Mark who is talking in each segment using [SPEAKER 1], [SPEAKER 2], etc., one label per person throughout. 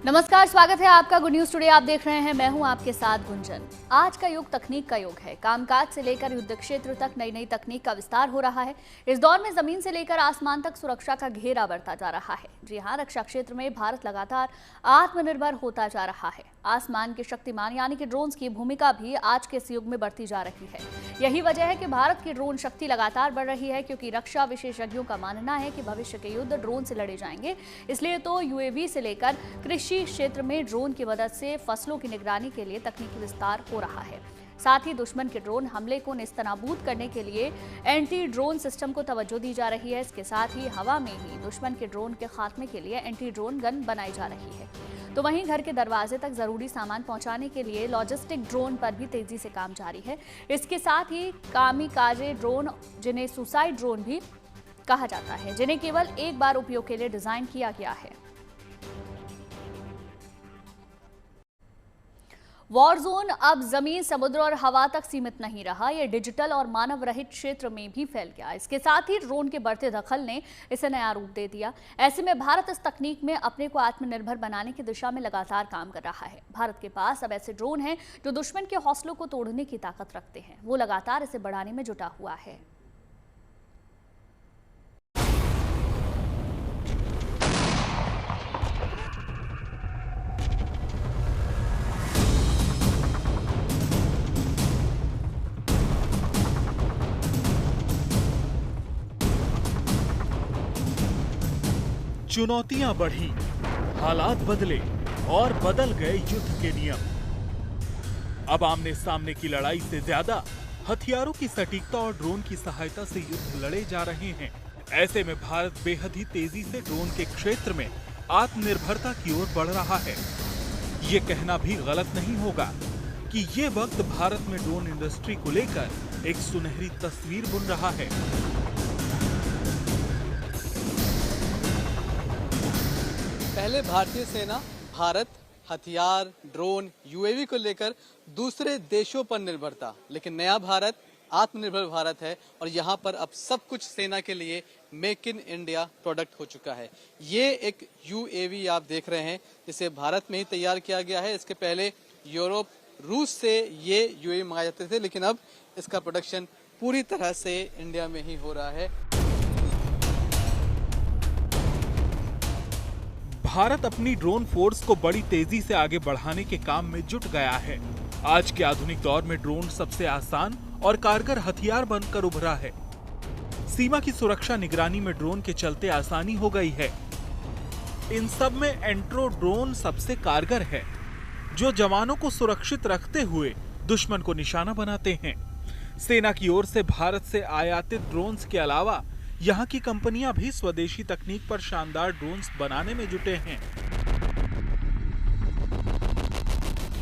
[SPEAKER 1] नमस्कार, स्वागत है आपका गुड न्यूज टुडे। आप देख रहे हैं, मैं हूं आपके साथ गुंजन। आज का युग तकनीक का युग है। कामकाज से लेकर युद्ध क्षेत्र तक नई नई तकनीक का विस्तार हो रहा है। इस दौर में जमीन से लेकर आसमान तक सुरक्षा का घेरा बढ़ता जा रहा है। जी हां, रक्षा क्षेत्र में भारत लगातार आत्मनिर्भर होता जा रहा है। आसमान के शक्तिमान यानी कि ड्रोन्स की भूमिका भी आज के इस युग में बढ़ती जा रही है। यही वजह है कि भारत की ड्रोन शक्ति लगातार बढ़ रही है, क्योंकि रक्षा विशेषज्ञों का मानना है कि भविष्य के युद्ध ड्रोन से लड़े जाएंगे। इसलिए तो यूएवी से लेकर कृषि क्षेत्र में ड्रोन की मदद से फसलों की निगरानी के लिए तकनीकी विस्तार हो रहा है। साथ ही दुश्मन के ड्रोन हमले को नेस्तनाबूद करने के लिए एंटी ड्रोन सिस्टम को तवज्जो दी जा रही है। इसके साथ ही हवा में ही दुश्मन के ड्रोन के खात्मे के लिए एंटी ड्रोन गन बनाई जा रही है। तो वहीं घर के दरवाजे तक जरूरी सामान पहुंचाने के लिए लॉजिस्टिक ड्रोन पर भी तेजी से काम जारी है। इसके साथ ही कामिकाजे ड्रोन, जिन्हें सुसाइड ड्रोन भी कहा जाता है, जिन्हें केवल एक बार उपयोग के लिए डिजाइन किया गया है। वॉर जोन अब जमीन, समुद्र और हवा तक सीमित नहीं रहा। यह डिजिटल और मानव रहित क्षेत्र में भी फैल गया। इसके साथ ही ड्रोन के बढ़ते दखल ने इसे नया रूप दे दिया। ऐसे में भारत इस तकनीक में अपने को आत्मनिर्भर बनाने की दिशा में लगातार काम कर रहा है। भारत के पास अब ऐसे ड्रोन हैं जो दुश्मन के हौसलों को तोड़ने की ताकत रखते हैं। वो लगातार इसे बढ़ाने में जुटा हुआ है।
[SPEAKER 2] चुनौतियां बढ़ी, हालात बदले और बदल गए युद्ध के नियम। अब आमने सामने की लड़ाई से ज्यादा हथियारों की सटीकता और ड्रोन की सहायता से युद्ध लड़े जा रहे हैं। ऐसे में भारत बेहद ही तेजी से ड्रोन के क्षेत्र में आत्मनिर्भरता की ओर बढ़ रहा है। ये कहना भी गलत नहीं होगा कि ये वक्त भारत में ड्रोन इंडस्ट्री को लेकर एक सुनहरी तस्वीर बुन रहा है।
[SPEAKER 3] पहले भारतीय सेना भारत हथियार, ड्रोन, यूएवी को लेकर दूसरे देशों पर निर्भर था, लेकिन नया भारत आत्मनिर्भर भारत है और यहाँ पर अब सब कुछ सेना के लिए मेक इन इंडिया प्रोडक्ट हो चुका है। ये एक यूएवी आप देख रहे हैं, जिसे भारत में ही तैयार किया गया है। इसके पहले यूरोप, रूस से ये यूएवी मंगाए जाते थे, लेकिन अब इसका प्रोडक्शन पूरी तरह से इंडिया में ही हो रहा है।
[SPEAKER 2] भारत अपनी ड्रोन फोर्स को बड़ी तेजी से आगे बढ़ाने के काम में जुट गया है। आज के आधुनिक दौर में ड्रोन सबसे आसान और कारगर हथियार बनकर उभरा है। सीमा की सुरक्षा निगरानी में ड्रोन के चलते आसानी हो गई है। इन सब में एंट्रो ड्रोन सबसे कारगर है, जो जवानों को सुरक्षित रखते हुए दुश्मन को निशाना बनाते हैं। सेना की ओर से भारत से आयातित ड्रोन्स के अलावा यहाँ की कंपनियां भी स्वदेशी तकनीक पर शानदार ड्रोन्स बनाने में जुटे हैं।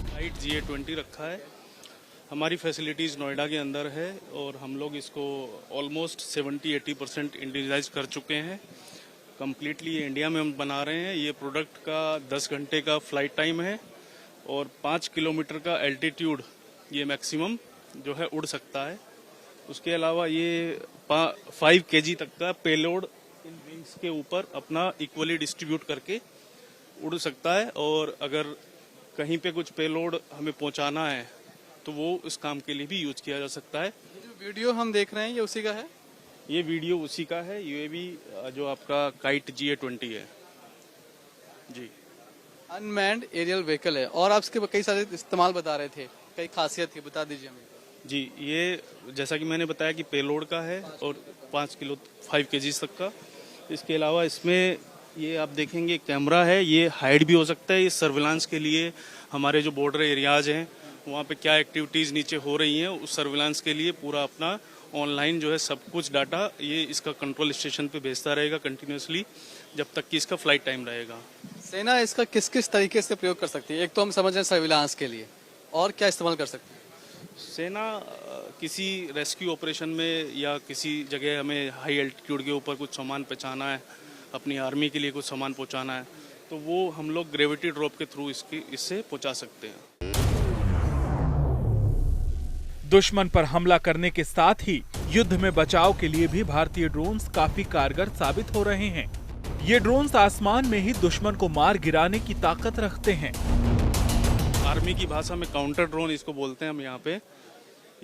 [SPEAKER 4] लाइट GA20 रखा है। हमारी फैसिलिटीज़ नोएडा के अंदर है और हम लोग इसको ऑलमोस्ट 70-80% इंडियनाइज कर चुके हैं। कम्प्लीटली ये इंडिया में हम बना रहे हैं। ये प्रोडक्ट का 10 घंटे का फ्लाइट टाइम है और 5 किलोमीटर का एल्टीट्यूड ये मैक्सिमम जो है उड़ सकता है। उसके अलावा ये 5 kg तक का पेलोड इन विंग्स के ऊपर अपना इक्वली डिस्ट्रीब्यूट करके उड़ सकता है, और अगर कहीं पे कुछ पेलोड हमें पहुंचाना है तो वो इस काम के लिए भी यूज किया जा सकता है।
[SPEAKER 3] जो वीडियो हम देख रहे हैं ये उसी का है?
[SPEAKER 4] ये वीडियो उसी का है। यूएवी जो आपका काइट GA20 है जी।
[SPEAKER 3] अनमैन्ड एरियल व्हीकल है और आप इसके कई सारे इस्तेमाल बता रहे थे, कई खासियत थी, बता दीजिए हमें।
[SPEAKER 4] जी, ये जैसा कि मैंने बताया कि पेलोड का है और 5 kg तक का। इसके अलावा इसमें ये आप देखेंगे कैमरा है, ये हाइड भी हो सकता है। ये सर्विलांस के लिए हमारे जो बॉर्डर एरियाज हैं वहाँ पे क्या एक्टिविटीज़ नीचे हो रही हैं, उस सर्विलांस के लिए पूरा अपना ऑनलाइन जो है सब कुछ डाटा ये इसका कंट्रोल स्टेशन पे भेजता रहेगा कंटिन्यूसली, जब तक कि इसका फ्लाइट टाइम रहेगा।
[SPEAKER 3] सेना इसका किस किस तरीके से प्रयोग कर सकती है? एक तो हम समझ रहे हैं सर्विलांस के लिए, और क्या इस्तेमाल कर सकती है?
[SPEAKER 4] सेना किसी रेस्क्यू ऑपरेशन में या किसी जगह हमें हाई एल्टीट्यूड के ऊपर कुछ सामान पहुंचाना है, अपनी आर्मी के लिए कुछ सामान पहुंचाना है, तो वो हम लोग ग्रेविटी ड्रॉप के थ्रू इससे पहुंचा सकते हैं।
[SPEAKER 2] दुश्मन पर हमला करने के साथ ही युद्ध में बचाव के लिए भी भारतीय ड्रोन्स काफी कारगर साबित हो रहे हैं। ये ड्रोन्स आसमान में ही दुश्मन को मार गिराने की ताकत रखते हैं।
[SPEAKER 4] आर्मी की भाषा में काउंटर ड्रोन इसको बोलते हैं हम यहाँ पे।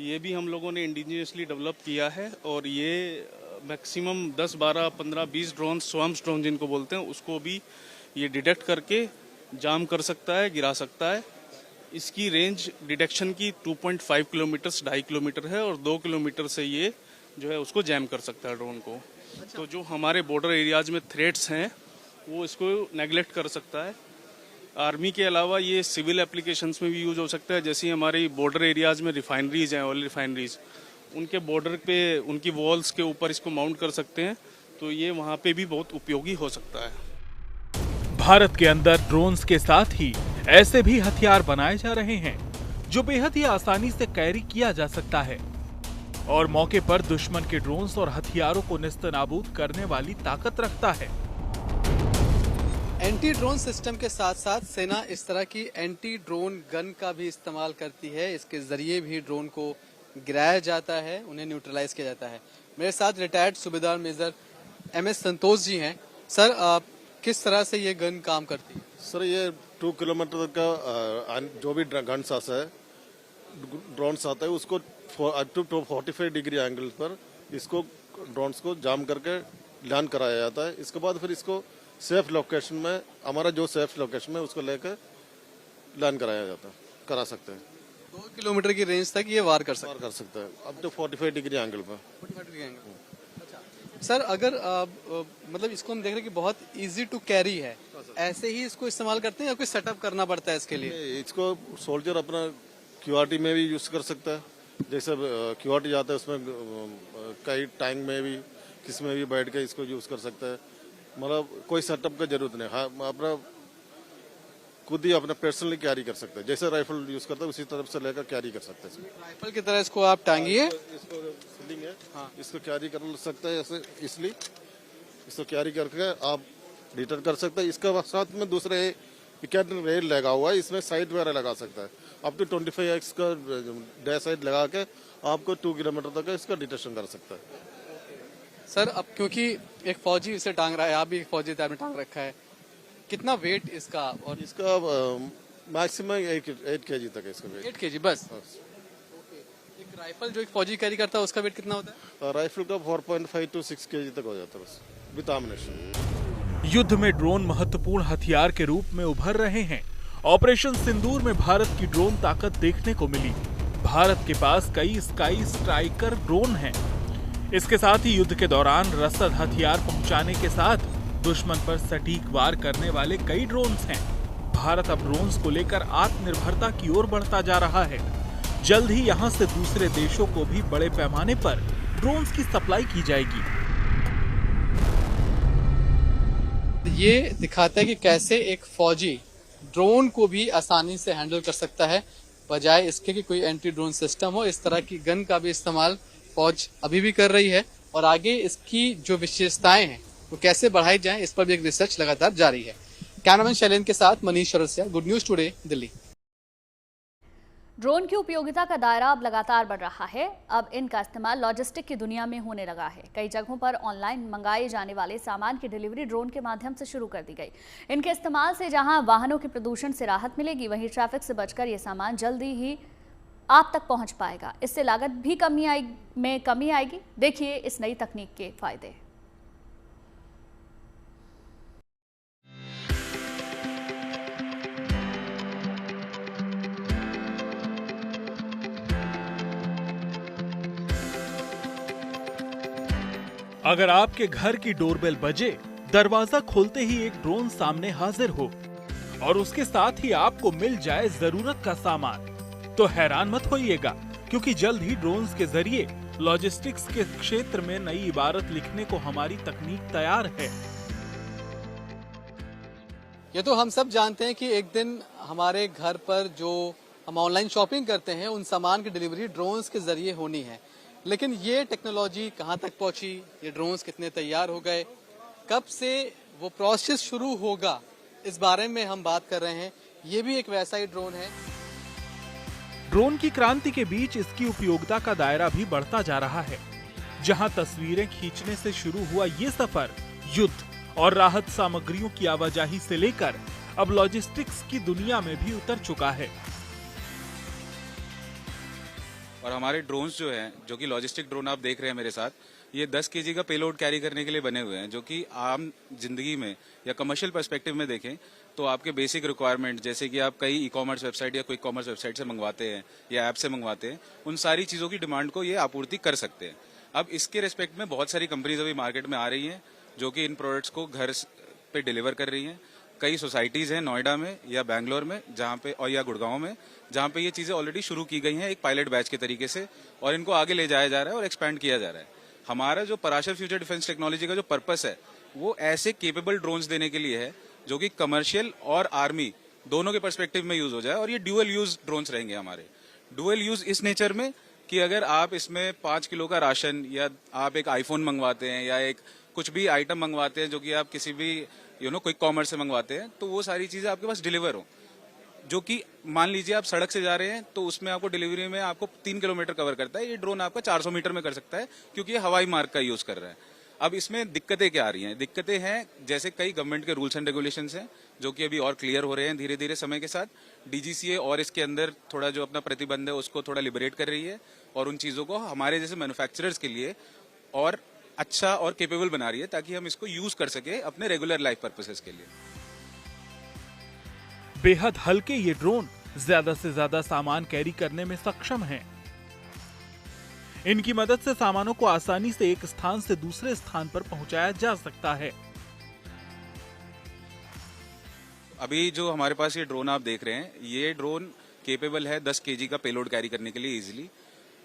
[SPEAKER 4] ये भी हम लोगों ने इंडिजिनियसली डेवलप किया है और ये मैक्सिमम 10, 12, 15, 20 ड्रोन, स्वाम्स ड्रोन जिनको बोलते हैं, उसको भी ये डिटेक्ट करके जाम कर सकता है, गिरा सकता है। इसकी रेंज डिटेक्शन की 2.5 किलोमीटर, 2.5 किलोमीटर है और 2 किलोमीटर से ये जो है उसको जैम कर सकता है ड्रोन को। तो जो हमारे बॉर्डर एरियाज में थ्रेट्स हैं वो इसको नेगलेक्ट कर सकता है। आर्मी के अलावा ये सिविल एप्लीकेशंस में भी यूज हो सकता है। जैसे हमारी बॉर्डर एरियाज में रिफाइनरीज हैं, ऑयल रिफाइनरीज, उनके बॉर्डर पे उनकी वॉल्स के ऊपर इसको माउंट कर सकते हैं, तो ये वहाँ पे भी बहुत उपयोगी हो सकता है।
[SPEAKER 2] भारत के अंदर ड्रोन्स के साथ ही ऐसे भी हथियार बनाए जा रहे हैं जो बेहद ही आसानी से कैरी किया जा सकता है और मौके पर दुश्मन के ड्रोन्स और हथियारों को नेस्तनाबूद करने वाली ताकत रखता है।
[SPEAKER 3] एंटी ड्रोन सिस्टम के साथ साथ सेना इस तरह की एंटी ड्रोन गन का भी इस्तेमाल करती है। इसके जरिए भी ड्रोन को गिराया जाता है, उन्हें न्यूट्रलाइज किया जाता है। मेरे साथ रिटायर्ड सूबेदार मेजर MS संतोष जी हैं। सर, किस तरह से ये गन काम करती है?
[SPEAKER 5] सर, ये 2 किलोमीटर का जो भी गन्स आता है, ड्रोन्स आता है, उसको अप टू 45 डिग्री एंगल पर इसको ड्रोन्स को जाम करके लैंड कराया जाता है। इसके बाद फिर इसको सेफ लोकेशन में, हमारा जो सेफ लोकेशन में, उसको लेकर लैंड करा सकते हैं।
[SPEAKER 3] 2 किलोमीटर की रेंज तक ये वार कर सकता
[SPEAKER 5] है अप टू 45 डिग्री एंगल पर।
[SPEAKER 3] सर, अगर मतलब इसको हम देख रहे हैं कि बहुत इजी टू कैरी है, ऐसे ही इसको इस्तेमाल करते हैं या कोई सेटअप करना पड़ता है इसके लिए?
[SPEAKER 5] इसको सोल्जर अपना QRT में भी यूज कर सकता है। जैसे QRT जाता है उसमें कई टैंक में भी, किस में भी बैठ के इसको यूज कर सकता है। मतलब कोई सेटअप का जरूरत नहीं, हाँ, अपना खुद ही अपना पर्सनली कैरी कर सकता है। जैसे राइफल यूज करता है उसी तरफ से लेकर कैरी कर सकते हैं।
[SPEAKER 3] राइफल की तरह इसको आप टांगिए,
[SPEAKER 5] इसको स्लिंग है, हाँ, इसको कैरी कर सकता है ऐसे, इसलिए इसको कैरी करके आप रिटर्न कर सकते हैं। इसका साथ में दूसरे पिकेट रेल लगा हुआ है, इसमें साइड वगैरह लगा सकता है। अप टू 25x का डे साइड लगा के आपको 2 किलोमीटर तक इसका डिटेक्शन कर सकता है।
[SPEAKER 3] सर, अब क्योंकि एक फौजी इसे टांग रहा है, आप भी एक फौजी आपने टांग रखा है, कितना वेट इसका? और
[SPEAKER 5] इसका मैक्सिमम 8 kg तक है इसका वेट।
[SPEAKER 3] 8 kg बस? एक राइफल जो एक फौजी कैरी करता है उसका वेट कितना होता है?
[SPEAKER 5] राइफल का 4.5 to 6 kg तक हो जाता है बस, विद एम्युनिशन।
[SPEAKER 2] युद्ध में ड्रोन महत्वपूर्ण हथियार के रूप में उभर रहे हैं। ऑपरेशन सिंदूर में भारत की ड्रोन ताकत देखने को मिली। भारत के पास कई स्काई स्ट्राइकर ड्रोन हैं। इसके साथ ही युद्ध के दौरान रसद हथियार पहुंचाने के साथ दुश्मन पर सटीक वार करने वाले कई ड्रोन्स हैं। भारत अब ड्रोन्स को लेकर आत्मनिर्भरता की ओर बढ़ता जा रहा है। जल्द ही यहां से दूसरे देशों को भी बड़े पैमाने पर ड्रोन्स की सप्लाई की जाएगी।
[SPEAKER 3] ये दिखाता है कि कैसे एक फौजी ड्रोन को भी आसानी से हैंडल कर सकता है, बजाय इसके कि कोई एंटी ड्रोन सिस्टम हो। इस तरह की गन का भी इस्तेमाल फौज अभी भी कर रही है और आगे इसकी जो विशेषताएं हैं वो कैसे बढ़ाई जाएं, इस पर भी एक रिसर्च लगातार जारी है। कैमरामैन शैलेंद्र के साथ Manish Chaurasia, good news today, Delhi.
[SPEAKER 1] Drone की उपयोगिता का दायरा अब लगातार बढ़ रहा है। अब इनका इस्तेमाल लॉजिस्टिक की दुनिया में होने लगा है। कई जगहों पर ऑनलाइन मंगाए जाने वाले सामान की डिलीवरी ड्रोन के माध्यम से शुरू कर दी गई। इनके इस्तेमाल से जहां वाहनों के प्रदूषण से राहत मिलेगी, वहीं ट्रैफिक से बचकर ये सामान जल्दी ही आप तक पहुंच पाएगा। इससे लागत भी कमी आएगी। देखिए इस नई तकनीक के फायदे।
[SPEAKER 2] अगर आपके घर की डोरबेल बजे, दरवाजा खोलते ही एक ड्रोन सामने हाजिर हो और उसके साथ ही आपको मिल जाए जरूरत का सामान, तो हैरान मत होइएगा, क्योंकि जल्द ही ड्रोन्स के जरिए लॉजिस्टिक्स के क्षेत्र में नई इबारत लिखने को हमारी तकनीक तैयार है।
[SPEAKER 3] ये तो हम सब जानते हैं कि एक दिन हमारे घर पर जो हम ऑनलाइन शॉपिंग करते हैं उन सामान की डिलीवरी ड्रोन्स के जरिए होनी है। लेकिन ये टेक्नोलॉजी कहाँ तक पहुंची, ये ड्रोन्स कितने तैयार हो गए, कब से वो प्रोसेस शुरू होगा, इस बारे में हम बात कर रहे हैं। ये भी एक वैसा ही ड्रोन है।
[SPEAKER 2] ड्रोन की क्रांति के बीच इसकी उपयोगिता का दायरा भी बढ़ता जा रहा है। जहां तस्वीरें खींचने से शुरू हुआ ये सफर युद्ध और राहत सामग्रियों की आवाजाही से लेकर अब लॉजिस्टिक्स की दुनिया में भी उतर चुका है।
[SPEAKER 6] और हमारे ड्रोन्स जो हैं, जो कि लॉजिस्टिक ड्रोन आप देख रहे हैं मेरे साथ, ये 10 केजी का पेलोड कैरी करने के लिए बने हुए हैं, जो कि आम जिंदगी में या कमर्शियल पर्सपेक्टिव में देखें तो आपके बेसिक रिक्वायरमेंट, जैसे कि आप कई ई कॉमर्स वेबसाइट या क्विक कॉमर्स वेबसाइट से मंगवाते हैं या ऐप से मंगवाते हैं, उन सारी चीज़ों की डिमांड को ये आपूर्ति कर सकते हैं। अब इसके रिस्पेक्ट में बहुत सारी कंपनीज अभी मार्केट में आ रही हैं जो कि इन प्रोडक्ट्स को घर पे डिलीवर कर रही हैं। कई सोसाइटीज़ हैं नोएडा में या बैंगलोर में जहाँ पे, और या गुड़गांव में, जहाँ पे ये चीज़ें ऑलरेडी शुरू की गई हैं एक पायलट बैच के तरीके से, और इनको आगे ले जाया जा रहा है और एक्सपैंड किया जा रहा है। हमारा जो पराशर फ्यूचर डिफेंस टेक्नोलॉजी का जो पर्पस है वो ऐसे केपेबल ड्रोन्स देने के लिए है जो कि कमर्शियल और आर्मी दोनों के पर्सपेक्टिव में यूज हो जाए, और ये ड्यूअल यूज ड्रोन्स रहेंगे हमारे। ड्यूअल यूज इस नेचर में कि अगर आप इसमें 5 किलो का राशन, या आप एक आईफोन मंगवाते हैं या एक कुछ भी आइटम मंगवाते हैं जो कि आप किसी भी क्विक कॉमर्स से मंगवाते हैं, तो वो सारी चीजें आपके पास डिलीवर हो। जो कि मान लीजिए आप सड़क से जा रहे हैं तो उसमें आपको डिलीवरी में आपको 3 किलोमीटर कवर करता है, ये ड्रोन आपका 400 मीटर में कर सकता है, क्योंकि ये हवाई मार्ग का यूज कर रहा है। अब इसमें दिक्कतें क्या आ रही हैं? दिक्कतें हैं जैसे कई गवर्नमेंट के रूल्स एंड रेगुलेशंस हैं जो कि अभी और क्लियर हो रहे हैं धीरे धीरे समय के साथ। डीजीसीए और इसके अंदर थोड़ा जो अपना प्रतिबंध है उसको थोड़ा लिबरेट कर रही है, और उन चीजों को हमारे जैसे मैन्युफैक्चरर्स के लिए और अच्छा और केपेबल बना रही है, ताकि हम इसको यूज कर सके अपने रेगुलर लाइफ पर्पसेस के लिए।
[SPEAKER 2] बेहद हल्के ये ड्रोन ज्यादा से ज्यादा सामान कैरी करने में सक्षम हैं। इनकी मदद से सामानों को आसानी से एक स्थान से दूसरे स्थान पर पहुंचाया जा सकता है।
[SPEAKER 6] अभी जो हमारे पास ये ड्रोन आप देख रहे हैं, ये ड्रोन केपेबल है 10 केजी का पेलोड कैरी करने के लिए इजीली।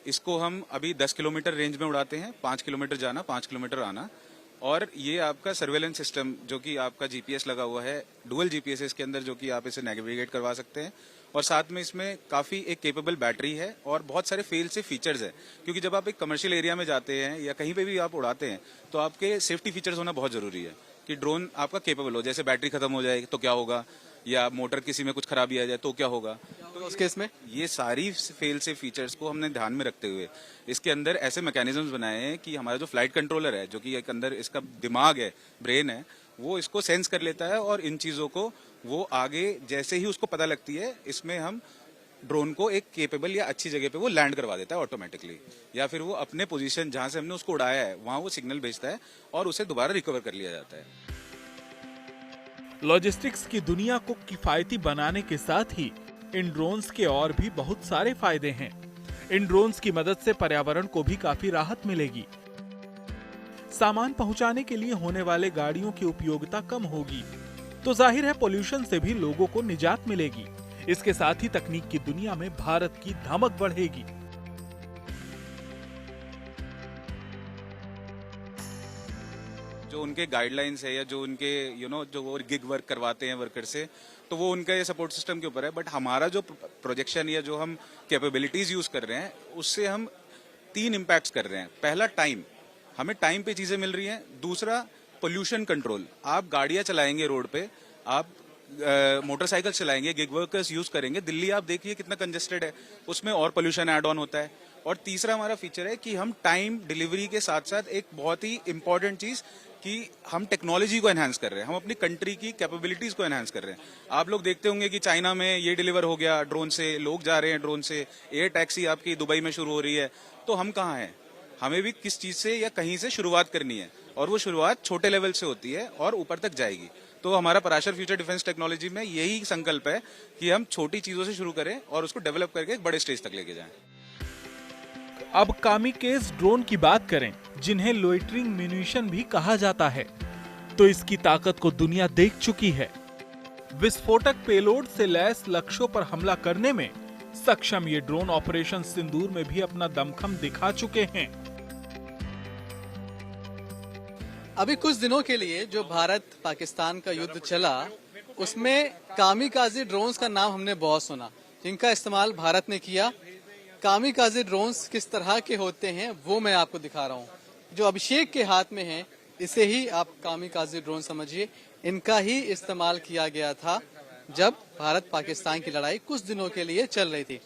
[SPEAKER 6] इसको हम अभी 10 किलोमीटर रेंज में उड़ाते हैं, 5 किलोमीटर जाना 5 किलोमीटर आना। और ये आपका सर्वेलेंस सिस्टम जो कि आपका जीपीएस लगा हुआ है, डुअल जीपीएस इसके अंदर, जो कि आप इसे नेविगेट करवा सकते हैं। और साथ में इसमें काफी एक केपेबल बैटरी है और बहुत सारे फेल से फीचर्स है, क्योंकि जब आप एक कमर्शियल एरिया में जाते हैं या कहीं पे भी आप उड़ाते हैं तो आपके सेफ्टी फीचर्स होना बहुत जरूरी है कि ड्रोन आपका केपेबल हो। जैसे बैटरी खत्म हो जाए तो क्या होगा, या मोटर किसी में कुछ खराबी आ जाए तो क्या होगा।
[SPEAKER 3] तो उस केस में
[SPEAKER 6] ये सारी फेल से फीचर्स को हमने ध्यान में रखते हुए इसके अंदर ऐसे मैकेनिज्म्स बनाए हैं कि हमारा जो फ्लाइट कंट्रोलर है, जो कि एक अंदर इसका दिमाग है, ब्रेन है, वो इसको सेंस कर लेता है, और इन चीजों को वो आगे जैसे ही उसको पता लगती है, इसमें हम ड्रोन को एक केपेबल या अच्छी जगह पे वो लैंड करवा देता है ऑटोमेटिकली, या फिर वो अपने पोजीशन जहां से हमने उसको उड़ाया है वहां वो सिग्नल भेजता है और उसे दोबारा रिकवर कर लिया जाता है।
[SPEAKER 2] लॉजिस्टिक्स की दुनिया को किफायती बनाने के साथ ही इन ड्रोन्स के और भी बहुत सारे फायदे हैं। इन ड्रोन्स की मदद से पर्यावरण को भी काफी राहत मिलेगी। सामान पहुंचाने के लिए होने वाले गाड़ियों की उपयोगिता कम होगी, तो जाहिर है पोल्यूशन से भी लोगों को निजात मिलेगी। इसके साथ ही तकनीक की दुनिया में भारत की धमक बढ़ेगी।
[SPEAKER 6] जो उनके गाइडलाइंस है या जो उनके जो वो गिग वर्क करवाते हैं वर्कर से, तो वो उनका ये सपोर्ट सिस्टम के ऊपर है। बट हमारा जो प्रोजेक्शन या जो हम कैपेबिलिटीज यूज कर रहे हैं, उससे हम 3 इम्पैक्ट्स कर रहे हैं। पहला, टाइम, हमें टाइम पे चीजें मिल रही हैं। दूसरा, पोल्यूशन कंट्रोल, आप गाड़ियां चलाएंगे रोड पे, आप मोटरसाइकिल चलाएंगे, गिग वर्कर्स यूज करेंगे, दिल्ली आप देखिए कितना कंजेस्टेड है, उसमें और पोल्यूशन ऐड ऑन होता है। और तीसरा हमारा फीचर है कि हम टाइम डिलीवरी के साथ साथ एक बहुत ही इंपॉर्टेंट चीज कि हम टेक्नोलॉजी को एनहांस कर रहे हैं, हम अपनी कंट्री की कैपेबिलिटीज को एनहांस कर रहे हैं। आप लोग देखते होंगे कि चाइना में ये डिलीवर हो गया ड्रोन से, लोग जा रहे हैं ड्रोन से, एयर टैक्सी आपकी दुबई में शुरू हो रही है। तो हम कहाँ हैं? हमें भी किस चीज से या कहीं से शुरुआत करनी है, और वो शुरुआत छोटे लेवल से होती है और ऊपर तक जाएगी। तो हमारा पराशर फ्यूचर डिफेंस टेक्नोलॉजी में यही संकल्प है कि हम छोटी चीजों से शुरू करें और उसको डेवलप करके एक बड़े स्टेज तक लेके जाएं।
[SPEAKER 2] अब कामिकेज ड्रोन की बात करें, जिन्हें लोइटरिंग म्यूनिशन भी कहा जाता है, तो इसकी ताकत को दुनिया देख चुकी है। विस्फोटक पेलोड से लैस लक्ष्यों पर हमला करने में सक्षम ये ड्रोन ऑपरेशन सिंदूर में भी अपना दमखम दिखा चुके हैं।
[SPEAKER 3] अभी कुछ दिनों के लिए जो भारत पाकिस्तान का युद्ध चला, उसमें कामिकाज़ी ड्रोन्स का नाम हमने बहुत सुना, जिनका इस्तेमाल भारत ने किया। कामिकाज़ी ड्रोन्स किस तरह के होते हैं वो मैं आपको दिखा रहा हूँ। जो अभिषेक के हाथ में है, इसे ही आप कामिकाज़ी ड्रोन समझिए। इनका ही इस्तेमाल किया गया था जब भारत पाकिस्तान की लड़ाई कुछ दिनों के लिए चल रही थी।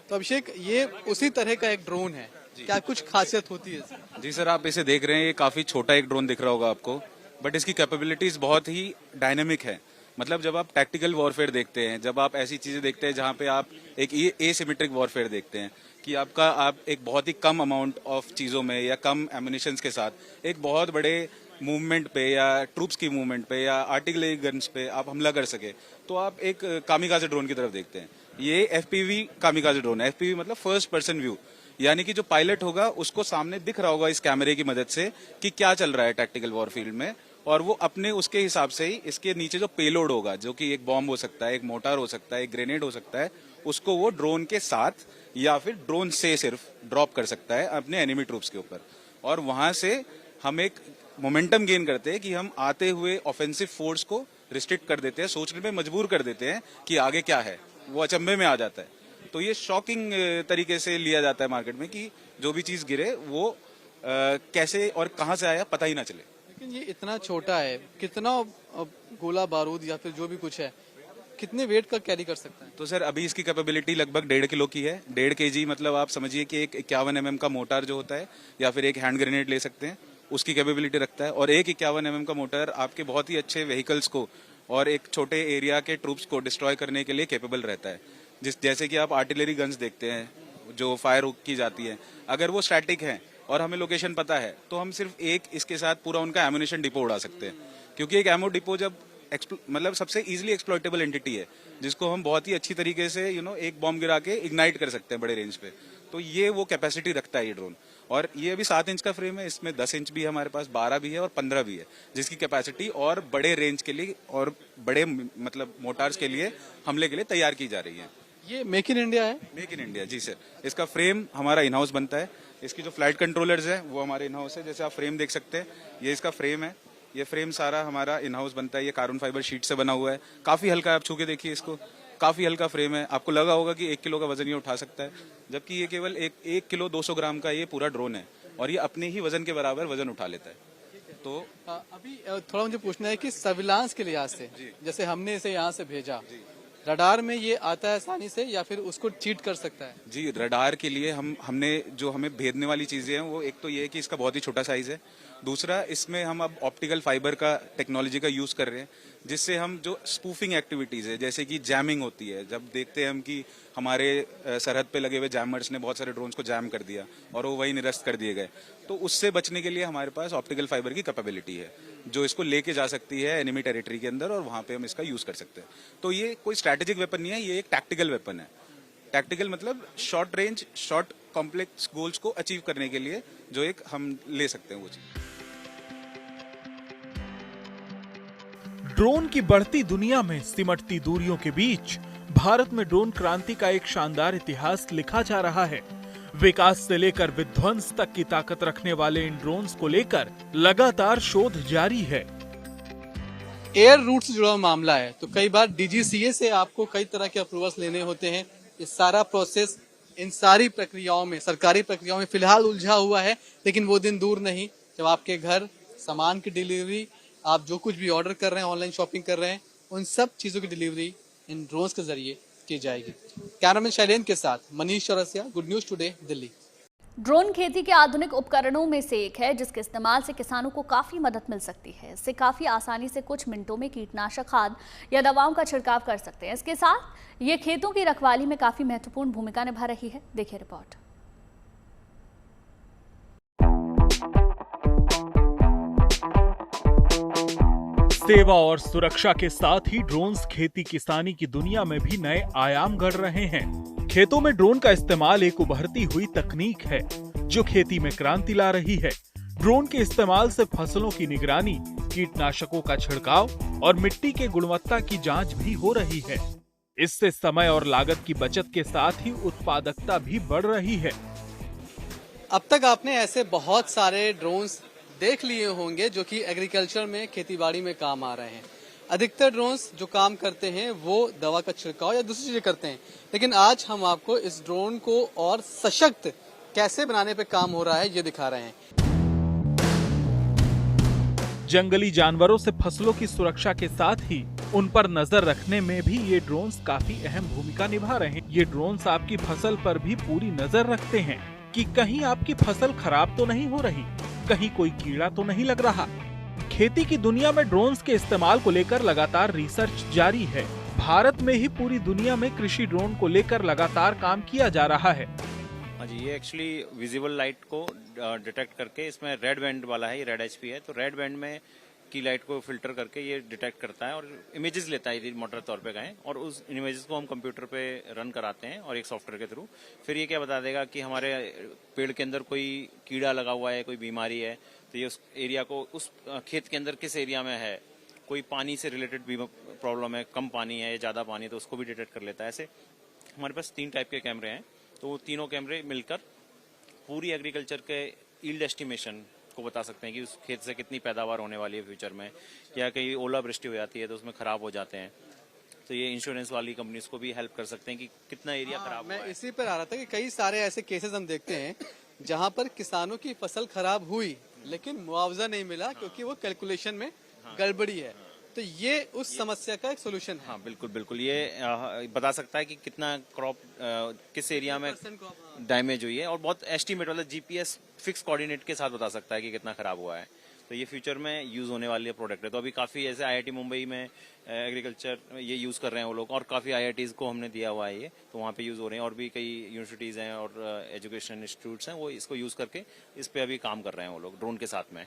[SPEAKER 3] तो अभिषेक, ये उसी तरह का एक ड्रोन है, क्या कुछ खासियत होती है?
[SPEAKER 6] जी सर, आप इसे देख रहे हैं, ये काफी छोटा एक ड्रोन दिख रहा होगा आपको, बट इसकी कैपेबिलिटीज बहुत ही डायनेमिक है। मतलब जब आप टैक्टिकल वॉरफेयर देखते हैं, जब आप ऐसी चीजें देखते हैं जहां पे आप एक एसिमेट्रिक वॉरफेयर देखते हैं कि आप एक बहुत ही कम अमाउंट ऑफ चीजों में या कम एम्युनिशंस के साथ एक बहुत बड़े मूवमेंट पे या ट्रूप्स की मूवमेंट पे या आर्टिलरी गन्स पे आप हमला कर सके, तो आप एक कामिकाज़े ड्रोन की तरफ देखते हैं। ये एफपीवी कामिकाज़े ड्रोन है। एफपीवी मतलब फर्स्ट पर्सन व्यू, यानी कि जो पायलट होगा उसको सामने दिख रहा होगा इस कैमरे की मदद से कि क्या चल रहा है टैक्टिकल वॉरफील्ड में, और वो अपने उसके हिसाब से ही इसके नीचे जो पेलोड होगा, जो कि एक बॉम्ब हो सकता है, एक मोटार हो सकता है, एक ग्रेनेड हो सकता है, उसको वो ड्रोन के साथ या फिर ड्रोन से सिर्फ ड्रॉप कर सकता है अपने एनिमी ट्रूप्स के ऊपर। और वहां से हम एक मोमेंटम गेन करते हैं कि हम आते हुए ऑफेंसिव फोर्स को रिस्ट्रिक्ट कर देते हैं, सोचने पे मजबूर कर देते हैं कि आगे क्या है, वो अचंभे में आ जाता है। तो ये शॉकिंग तरीके से लिया जाता है मार्केट में कि जो भी चीज गिरे वो कैसे और कहां से आया पता ही ना चले।
[SPEAKER 3] लेकिन ये इतना छोटा है, कितना गोला बारूद या फिर जो भी कुछ है, कितने वेट का कैरी कर सकता है?
[SPEAKER 6] तो सर अभी इसकी कैपेबिलिटी लगभग 1.5 किलो की है। 1.5 kg मतलब आप समझिए कि एक 51 mm का मोटार जो होता है या फिर एक हैंड ग्रेनेड ले सकते हैं, उसकी कैपेबिलिटी रखता है। और एक 51 mm का मोटर आपके बहुत ही अच्छे व्हीकल्स को और एक छोटे एरिया के ट्रूप्स को डिस्ट्रॉय करने के लिए कैपेबल रहता है। जैसे कि आप आर्टिलरी गन्स देखते हैं जो फायर की जाती है, अगर वो स्टैटिक है और हमें लोकेशन पता है तो हम सिर्फ एक इसके साथ पूरा उनका एम्युनिशन डिपो उड़ा सकते हैं, क्योंकि एक एमो डिपो जब मतलब सबसे इजीली एक्सप्लॉइटेबल एंटिटी है जिसको हम बहुत ही अच्छी तरीके से एक बॉम्ब गिरा के इग्नाइट कर सकते हैं बड़े रेंज पे। तो ये वो कैपेसिटी रखता है ये ड्रोन। और ये अभी 7 इंच का फ्रेम है, इसमें 10 इंच भी है हमारे पास, 12 भी है और 15 भी है, जिसकी कैपेसिटी और बड़े रेंज के लिए और बड़े मतलब मोटार्स के लिए हमले के लिए तैयार की जा रही है।
[SPEAKER 3] ये मेक इन इंडिया है?
[SPEAKER 6] मेक इन इंडिया, जी सर। इसका फ्रेम हमारा इन हाउस बनता है। इसकी जो फ्लाइट कंट्रोलर्स है वो हमारे इन हाउस है। जैसे आप फ्रेम देख सकते हैं, ये इसका फ्रेम है। ये फ्रेम सारा हमारा इन हाउस बनता है। ये कार्बन फाइबर शीट से बना हुआ है, काफी हल्का है। आप छू के देखिए इसको, काफी हल्का फ्रेम है। आपको लगा होगा कि 1 किलो का वजन ये उठा सकता है, जबकि ये केवल 1 किलो 200 ग्राम का ये पूरा ड्रोन है और ये अपने ही वजन के बराबर वजन उठा लेता है। तो
[SPEAKER 3] अभी थोड़ा मुझे पूछना है कि सर्विलांस के लिहाज से, जैसे हमने इसे यहाँ से भेजा, रडार में ये आता है आसानी से या फिर उसको चीट कर सकता है?
[SPEAKER 6] जी, रडार के लिए हमने जो हमें भेदने वाली चीजें हैं वो एक तो ये है कि इसका बहुत ही छोटा साइज है। दूसरा, इसमें हम अब ऑप्टिकल फाइबर का टेक्नोलॉजी का यूज कर रहे हैं, जिससे हम जो स्पूफिंग एक्टिविटीज है, जैसे कि जैमिंग होती है, जब देखते हैं हम कि हमारे सरहद पे लगे हुए जैमर्स ने बहुत सारे ड्रोन्स को जैम कर दिया और वो वही निरस्त कर दिए गए, तो उससे बचने के लिए हमारे पास ऑप्टिकल फाइबर की कैपेबिलिटी है जो इसको लेके जा सकती है एनिमी टेरिटरी के अंदर और वहां पे हम इसका यूज कर सकते हैं। तो ये कोई स्ट्रैटेजिक वेपन नहीं है, ये एक टैक्टिकल वेपन है। टैक्टिकल मतलब short range, short complex goals को अचीव करने के लिए जो एक हम ले सकते हैं वो चीज।
[SPEAKER 2] ड्रोन की बढ़ती दुनिया में सिमटती दूरियों के बीच भारत में ड्रोन क्रांति का एक शानदार इतिहास लिखा जा रहा है। विकास से लेकर विध्वंस तक की ताकत रखने वाले इन ड्रोन्स को लेकर लगातार शोध जारी है।
[SPEAKER 3] एयर रूट से जुड़ा हुआ मामला है, तो कई बार डीजीसीए से आपको कई तरह के अप्रूवल्स लेने होते हैं। ये सारा प्रोसेस इन सारी प्रक्रियाओं में, सरकारी प्रक्रियाओं में फिलहाल उलझा हुआ है, लेकिन वो दिन दूर नहीं जब आपके घर सामान की डिलीवरी, आप जो कुछ भी ऑर्डर कर रहे हैं, ऑनलाइन शॉपिंग कर रहे हैं, उन सब चीजों की डिलीवरी इन ड्रोन्स के जरिए की जाएगी। कैमरामैन शैलेंद्र के साथ Manish Chaurasia, good news today, Delhi.
[SPEAKER 1] Drone खेती के आधुनिक उपकरणों में से एक है जिसके इस्तेमाल से किसानों को काफी मदद मिल सकती है। इससे काफी आसानी से कुछ मिनटों में कीटनाशक खाद या दवाओं का छिड़काव कर सकते हैं। इसके साथ ये खेतों की रखवाली में काफी महत्वपूर्ण भूमिका निभा रही है। देखिए रिपोर्ट।
[SPEAKER 2] सेवा और सुरक्षा के साथ ही ड्रोन्स खेती किसानी की दुनिया में भी नए आयाम गढ़ रहे हैं। खेतों में ड्रोन का इस्तेमाल एक उभरती हुई तकनीक है जो खेती में क्रांति ला रही है। ड्रोन के इस्तेमाल से फसलों की निगरानी, कीटनाशकों का छिड़काव और मिट्टी के गुणवत्ता की जांच भी हो रही है। इससे समय और लागत की बचत के साथ ही उत्पादकता भी बढ़ रही है।
[SPEAKER 3] अब तक आपने ऐसे बहुत सारे ड्रोन्स देख लिए होंगे जो कि एग्रीकल्चर में, खेतीबाड़ी में काम आ रहे हैं। अधिकतर ड्रोन्स जो काम करते हैं वो दवा का छिड़काव या दूसरी चीजें करते हैं, लेकिन आज हम आपको इस ड्रोन को और सशक्त कैसे बनाने पे काम हो रहा है ये दिखा रहे हैं।
[SPEAKER 2] जंगली जानवरों से फसलों की सुरक्षा के साथ ही उन पर नजर रखने में भी ये ड्रोन्स काफी अहम भूमिका निभा रहे हैं। ये ड्रोन्स आपकी फसल पर भी पूरी नजर रखते हैं कि कहीं आपकी फसल खराब तो नहीं हो रही, कहीं कोई कीड़ा तो नहीं लग रहा। खेती की दुनिया में ड्रोन्स के इस्तेमाल को लेकर लगातार रिसर्च जारी है। भारत में ही पूरी दुनिया में कृषि ड्रोन को लेकर लगातार काम किया जा रहा है।
[SPEAKER 7] हाँ जी, ये एक्चुअली विजिबल लाइट को डिटेक्ट करके, इसमें रेड बैंड वाला है, ये रेड एचपी है, तो रेड बैंड में की लाइट को फिल्टर करके ये डिटेक्ट करता है और इमेजेस लेता है, यदि मोटर तौर पे कहें, और उस इमेजेस को हम कंप्यूटर पे रन कराते हैं और एक सॉफ्टवेयर के थ्रू फिर ये क्या बता देगा कि हमारे पेड़ के अंदर कोई कीड़ा लगा हुआ है, कोई बीमारी है, तो ये उस एरिया को, उस खेत के अंदर किस एरिया में है, कोई पानी से रिलेटेड भी प्रॉब्लम है, कम पानी है या ज्यादा पानी है, तो उसको भी डिटेक्ट कर लेता है। ऐसे हमारे पास 3 टाइप के कैमरे हैं, तो वो तीनों कैमरे मिलकर पूरी एग्रीकल्चर के यील्ड एस्टिमेशन को बता सकते हैं कि उस खेत से कितनी पैदावार होने वाली है फ्यूचर में, या कहीं ओलावृष्टि हो जाती है तो उसमें खराब हो जाते हैं, तो ये इंश्योरेंस वाली कंपनीज को भी हेल्प कर सकते हैं कि कितना एरिया खराब हुआ है।
[SPEAKER 3] मैं इसी पर आ रहा था कि कई सारे ऐसे केसेस हम देखते हैं जहां पर किसानों की फसल खराब हुई लेकिन मुआवजा नहीं मिला क्योंकि वो कैलकुलेशन में गड़बड़ी है, तो ये उस समस्या का एक सोल्यूशन है।
[SPEAKER 7] हाँ बिल्कुल बिल्कुल, ये बता सकता है कि कितना क्रॉप किस एरिया में डैमेज हुई है, और बहुत एस्टीमेट वाला जीपीएस फिक्स कोऑर्डिनेट के साथ बता सकता है कि कितना खराब हुआ है। तो ये फ्यूचर में यूज होने वाली प्रोडक्ट है। तो अभी काफी ऐसे आईआईटी मुंबई में एग्रीकल्चर ये यूज कर रहे हैं वो लोग, और काफी आईआईटीज को हमने दिया हुआ है ये, तो वहाँ पे यूज हो रहे हैं, और भी कई यूनिवर्सिटीज हैं और एजुकेशन इंस्टीट्यूट्स हैं, वो इसको यूज करके इस पे अभी काम कर रहे हैं वो लोग ड्रोन के साथ में।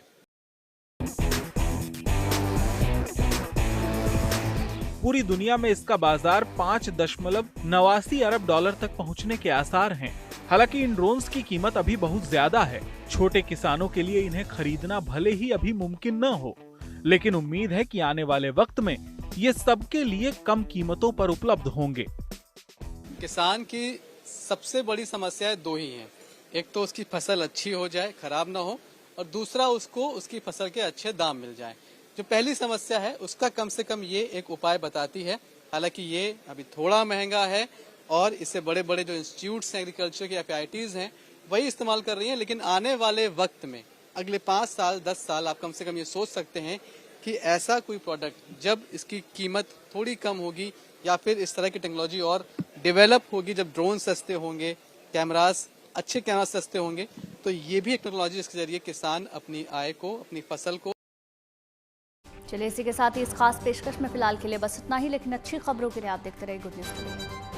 [SPEAKER 2] पूरी दुनिया में इसका बाजार 5.89 अरब डॉलर तक पहुंचने के आसार हैं। हालांकि इन ड्रोन्स की कीमत अभी बहुत ज्यादा है। छोटे किसानों के लिए इन्हें खरीदना भले ही अभी मुमकिन न हो, लेकिन उम्मीद है कि आने वाले वक्त में ये सबके लिए कम कीमतों पर उपलब्ध होंगे।
[SPEAKER 3] किसान की सबसे बड़ी समस्याएं 2 ही हैं, एक तो उसकी फसल अच्छी हो जाए, खराब ना हो, और दूसरा उसको उसकी फसल के अच्छे दाम मिल जाए। जो पहली समस्या है उसका कम से कम ये एक उपाय बताती है। हालांकि ये अभी थोड़ा महंगा है और इससे बड़े बड़े जो इंस्टीट्यूट्स हैं एग्रीकल्चर के, एफआईटीज हैं, वही इस्तेमाल कर रही हैं, लेकिन आने वाले वक्त में अगले 5 साल 10 साल आप कम से कम ये सोच सकते हैं कि ऐसा कोई प्रोडक्ट जब इसकी कीमत थोड़ी कम होगी या फिर इस तरह की टेक्नोलॉजी और डेवलप होगी, जब ड्रोन सस्ते होंगे, कैमरास अच्छे कैमरा सस्ते होंगे, तो ये भी एक टेक्नोलॉजी जिसके जरिए किसान अपनी आय को, अपनी फसल को।
[SPEAKER 1] चलिए इसी के साथ ही इस खास पेशकश में फिलहाल के लिए बस इतना ही, लेकिन अच्छी खबरों के लिए आप देखते रहिए गुड न्यूज टुडे।